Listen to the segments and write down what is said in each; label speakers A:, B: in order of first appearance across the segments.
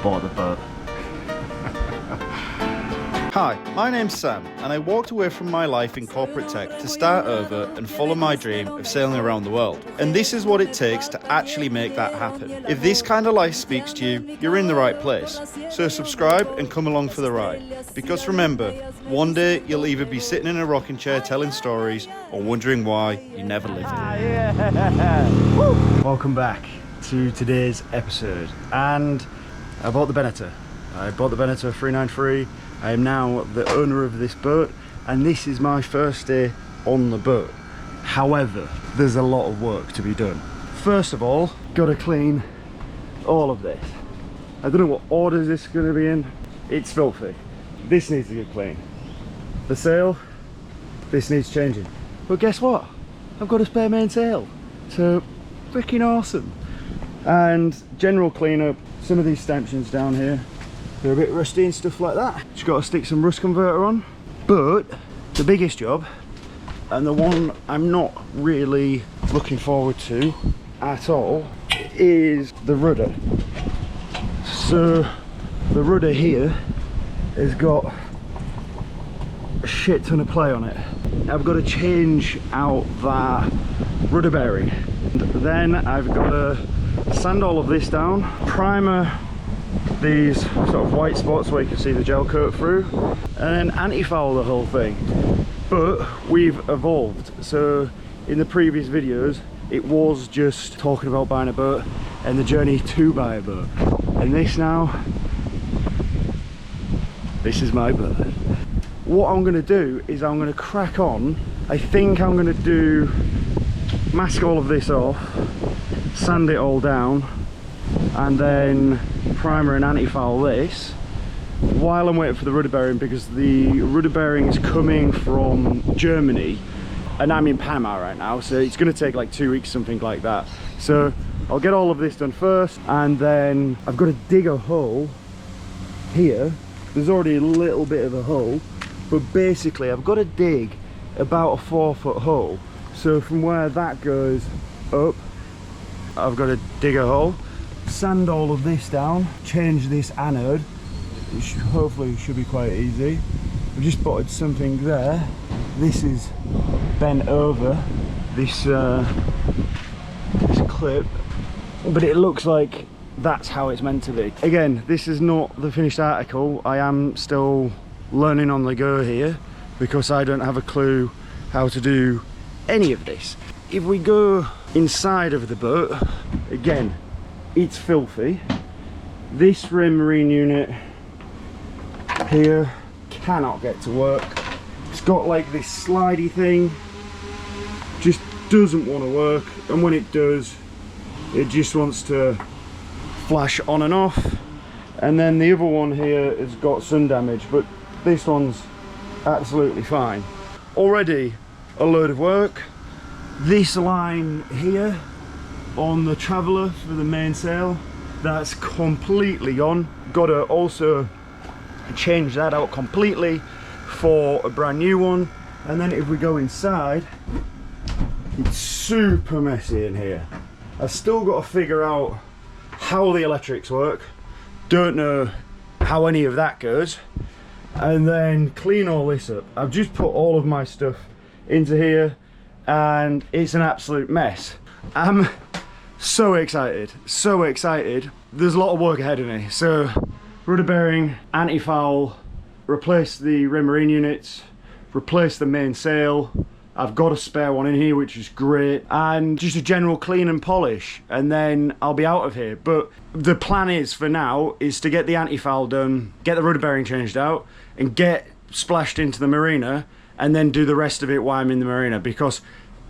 A: bought the boat.
B: Hi, my name's Sam, and I walked away from my life in corporate tech to start over and follow my dream of sailing around the world. And this is what it takes to actually make that happen. If this kind of life speaks to you, you're in the right place. So subscribe and come along for the ride. Because remember, one day you'll either be sitting in a rocking chair telling stories or wondering why you never lived it.
A: Welcome back to today's episode. And I bought the Beneteau. I bought the Beneteau 393. I am now the owner of this boat, and this is my first day on the boat. However, there's a lot of work to be done. First of all, got to clean all of this. I don't know what order this is going to be in. It's filthy. This needs to get clean. The sail, this needs changing. But guess what? I've got a spare mainsail. So, freaking awesome. And general cleanup, some of these stanchions down here, they're a bit rusty and stuff like that. Just got to stick some rust converter on. But the biggest job, and the one I'm not really looking forward to at all, is the rudder. So the rudder here has got a shit ton of play on it. I've got to change out that rudder bearing. And then I've got to sand all of this down, primer these sort of white spots where you can see the gel coat through, and then anti-foul the whole thing. But we've evolved. So in the previous videos it was just talking about buying a boat and the journey to buy a boat, and this now, this is my boat. What I'm going to do is I'm going to crack on. I think I'm going to mask all of this off, sand it all down, and then primer and anti-foul this while I'm waiting for the rudder bearing, because the rudder bearing is coming from Germany and I'm in Panama right now, so it's going to take like 2 weeks, something like that. So I'll get all of this done first, and then I've got to dig a hole here. There's already a little bit of a hole, but basically I've got to dig about a 4-foot hole. So from where that goes up, I've got to dig a hole, sand all of this down, change this anode. It hopefully should be quite easy. I've just spotted something there. This is bent over, this clip, but it looks like that's how it's meant to be. Again, this is not the finished article. I am still learning on the go here, because I don't have a clue how to do any of this. If we go inside of the boat, again, it's filthy. This rim marine unit here cannot get to work. It's got like this slidey thing, just doesn't want to work, and when it does, it just wants to flash on and off. And then the other one here has got sun damage, but this one's absolutely fine. Already a load of work. This line here on the Traveller for the mainsail, that's completely gone. Got to also change that out completely for a brand new one. And then if we go inside, it's super messy in here. I've still got to figure out how the electrics work, don't know how any of that goes, and then clean all this up. I've just put all of my stuff into here and it's an absolute mess. I'm so excited, so excited. There's a lot of work ahead of me. So rudder bearing, anti-foul, replace the rim marine units, replace the mainsail. I've got a spare one in here, which is great, and just a general clean and polish, and then I'll be out of here. But the plan is, for now, is to get the anti-foul done, get the rudder bearing changed out, and get splashed into the marina, and then do the rest of it while I'm in the marina, because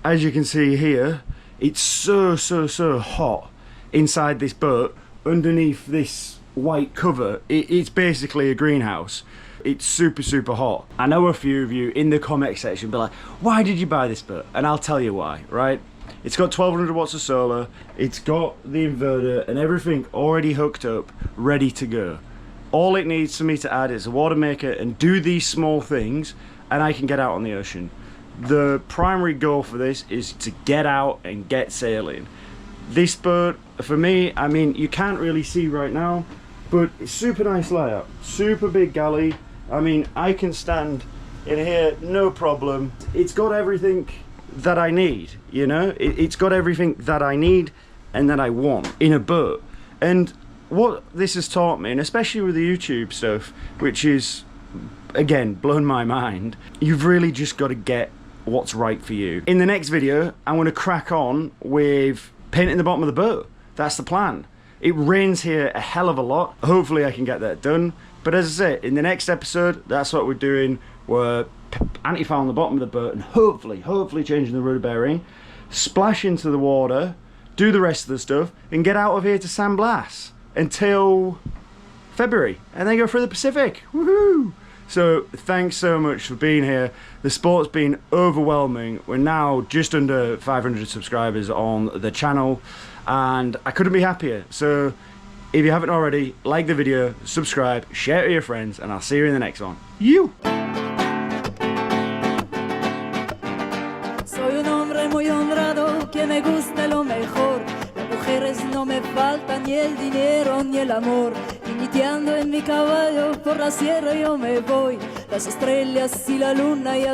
A: as you can see here, it's so hot inside this boat. Underneath this white cover, it's basically a greenhouse. It's super hot. I know a few of you in the comment section be like, why did you buy this boat? And I'll tell you why, right? It's got 1200 watts of solar, it's got the inverter and everything already hooked up, ready to go. All it needs for me to add is a water maker and do these small things, and I can get out on the ocean. The primary goal for this is to get out and get sailing. This boat, for me, I mean, you can't really see right now, But it's super nice layout, super big galley. I mean, I can stand in here, no problem. It's got everything that I need, you know? It's got everything that I need and that I want in a boat. And what this has taught me, and especially with the YouTube stuff, which is, again, blown my mind, you've really just got to get what's right for you. In the next video, I'm going to crack on with painting the bottom of the boat. That's the plan. It rains here a hell of a lot. Hopefully I can get that done. But as I say, in the next episode, that's what we're doing. We're anti-fouling the bottom of the boat and hopefully changing the rudder bearing, splash into the water, do the rest of the stuff, and get out of here to San Blas until February, and then go through the Pacific. Woohoo! So thanks so much for being here. The sport's been overwhelming. We're now just under 500 subscribers on the channel, and I couldn't be happier. So if you haven't already, like the video, subscribe, share it with your friends, and I'll see you in the next one.
C: Soy un hombre muy honrado que me gusta lo mejor. Las mujeres no me faltan, ni el dinero ni el amor. Jiniteando en mi caballo por la sierra yo me voy. Las estrellas y la luna y